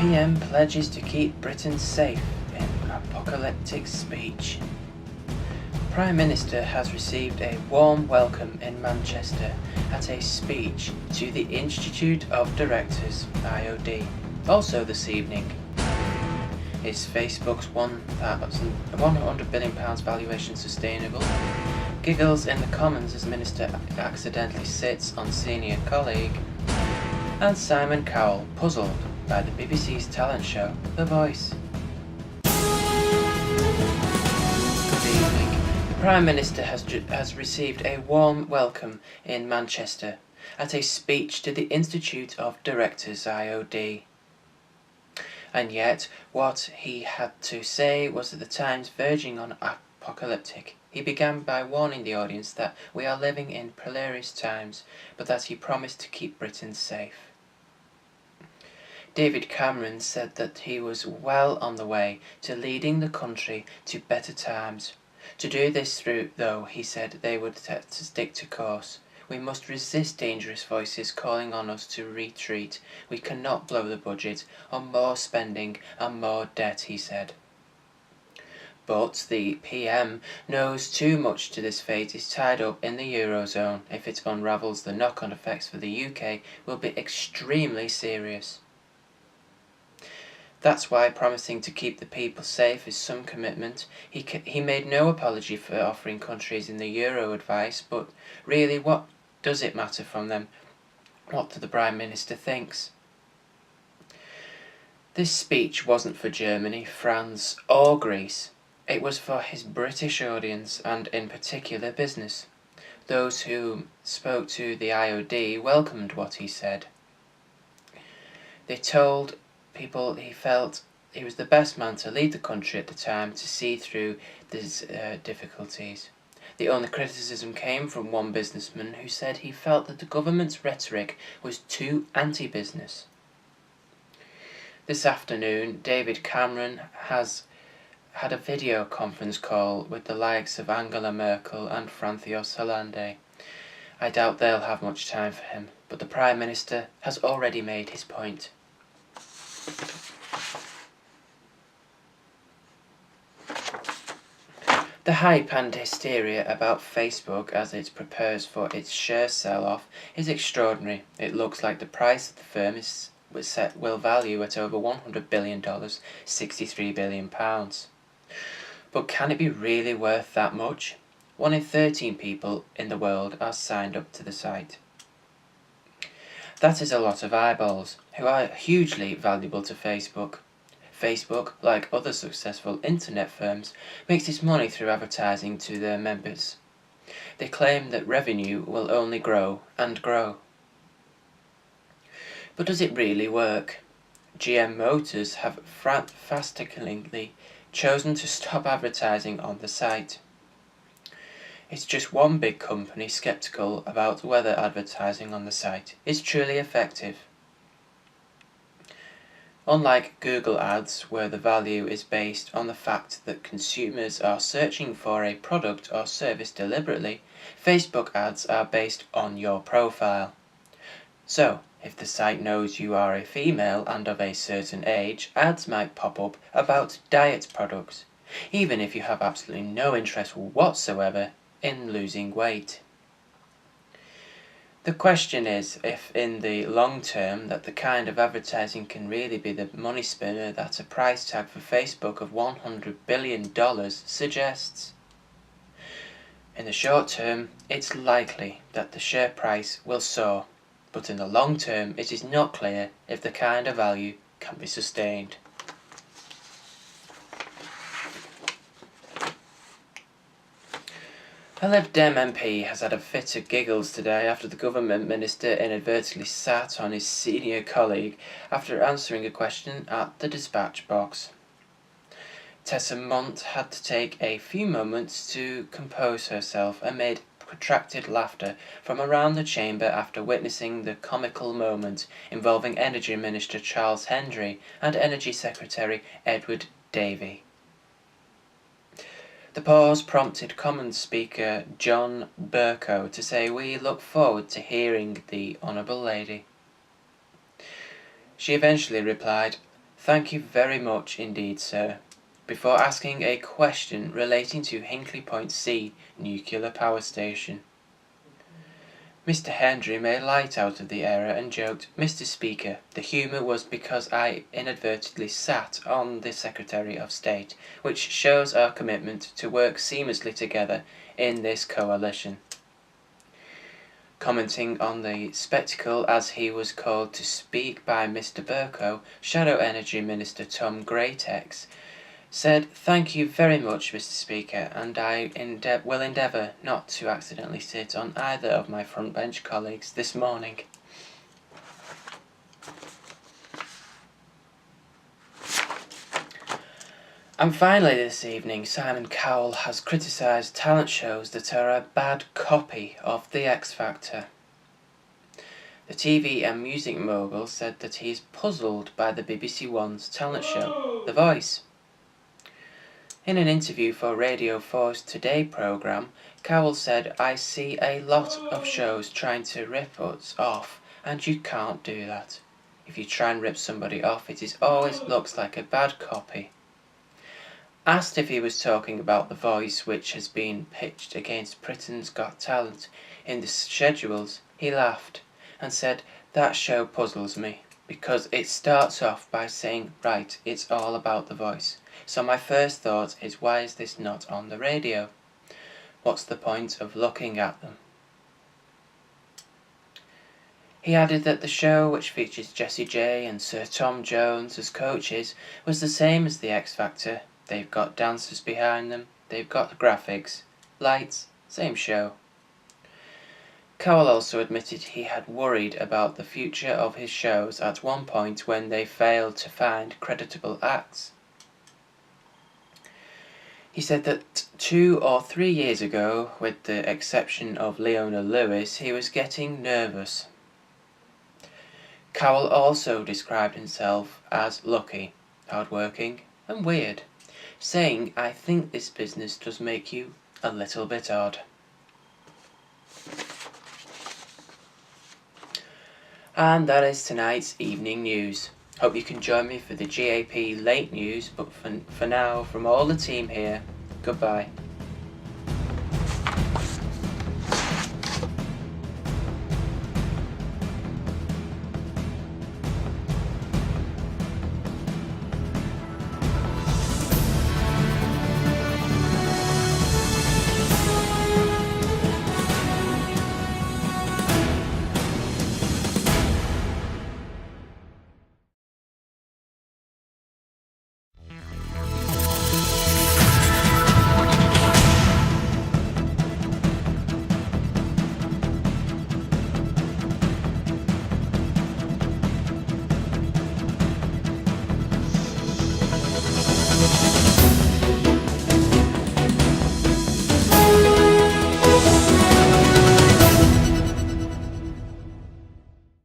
PM pledges to keep Britain safe in apocalyptic speech. Prime Minister has received a warm welcome in Manchester at a speech to the Institute of Directors, IOD. Also this evening, is Facebook's £100 billion valuation sustainable? Giggles in the Commons as Minister accidentally sits on senior colleague. And Simon Cowell puzzled by the BBC's talent show, The Voice. Good evening. The Prime Minister has received a warm welcome in Manchester at a speech to the Institute of Directors, IOD. And yet, what he had to say was at the times verging on apocalyptic. He began by warning the audience that we are living in perilous times, but that he promised to keep Britain safe. David Cameron said that he was well on the way to leading the country to better times. To do this through, though, he said they would have to stick to course. We must resist dangerous voices calling on us to retreat. We cannot blow the budget on more spending and more debt, he said. But the PM knows too much to this fate is tied up in the Eurozone. If it unravels, the knock-on effects for the UK will be extremely serious. That's why promising to keep the people safe is some commitment. He made no apology for offering countries in the Euro advice, but really, what does it matter from them? What the Prime Minister thinks? This speech wasn't for Germany, France or Greece. It was for his British audience and in particular business. Those who spoke to the IOD welcomed what he said. They told people he felt he was the best man to lead the country at the time to see through these difficulties. The only criticism came from one businessman who said he felt that the government's rhetoric was too anti-business. This afternoon, David Cameron has had a video conference call with the likes of Angela Merkel and Francois Hollande. I doubt they'll have much time for him, but the Prime Minister has already made his point. The hype and hysteria about Facebook as it prepares for its share sell-off is extraordinary. It looks like the price of the firm will value at over $100 billion, £63 billion. But can it be really worth that much? 1 in 13 people in the world are signed up to the site. That is a lot of eyeballs, who are hugely valuable to Facebook. Facebook, like other successful internet firms, makes its money through advertising to their members. They claim that revenue will only grow and grow. But does it really work? GM Motors have fascinatingly chosen to stop advertising on the site. It's just one big company skeptical about whether advertising on the site is truly effective. Unlike Google Ads, where the value is based on the fact that consumers are searching for a product or service deliberately, Facebook ads are based on your profile. So, if the site knows you are a female and of a certain age, ads might pop up about diet products, even if you have absolutely no interest whatsoever in losing weight. The question is if in the long term that the kind of advertising can really be the money spinner that a price tag for Facebook of $100 billion suggests. In the short term, it's likely that the share price will soar, but in the long term it is not clear if the kind of value can be sustained. A Lib Dem MP has had a fit of giggles today after the government minister inadvertently sat on his senior colleague after answering a question at the dispatch box. Tessa Mont had to take a few moments to compose herself amid protracted laughter from around the chamber after witnessing the comical moment involving Energy Minister Charles Hendry and Energy Secretary Edward Davey. The pause prompted Commons Speaker John Bercow to say, "We look forward to hearing the Honourable Lady." She eventually replied, Thank you very much indeed, sir. Before asking a question relating to Hinkley Point C nuclear power station. Mr. Hendry made light out of the error and joked, "Mr. Speaker, the humour was because I inadvertently sat on the Secretary of State, which shows our commitment to work seamlessly together in this coalition." Commenting on the spectacle as he was called to speak by Mr. Bercow, Shadow Energy Minister Tom Greatex said, "Thank you very much, Mr. Speaker, and I will endeavour not to accidentally sit on either of my front bench colleagues this morning." And finally this evening, Simon Cowell has criticised talent shows that are a bad copy of The X Factor. The TV and music mogul said that he is puzzled by the BBC One's talent show, The Voice. In an interview for Radio 4's Today programme, Cowell said, "I see a lot of shows trying to rip us off, and you can't do that. If you try and rip somebody off, it always looks like a bad copy." Asked if he was talking about The Voice, which has been pitched against Britain's Got Talent in the schedules, he laughed and said, "That show puzzles me, because it starts off by saying, right, it's all about The Voice. So my first thought is, why is this not on the radio? What's the point of looking at them?" He added that the show, which features Jessie J and Sir Tom Jones as coaches, was the same as the X Factor. They've got dancers behind them, they've got graphics, lights, same show. Cowell also admitted he had worried about the future of his shows at one point when they failed to find creditable acts. He said that 2 or 3 years ago, with the exception of Leona Lewis, he was getting nervous. Cowell also described himself as lucky, hardworking and weird, saying, "I think this business does make you a little bit odd." And that is tonight's evening news. Hope you can join me for the GAP late news, but for now, from all the team here, goodbye.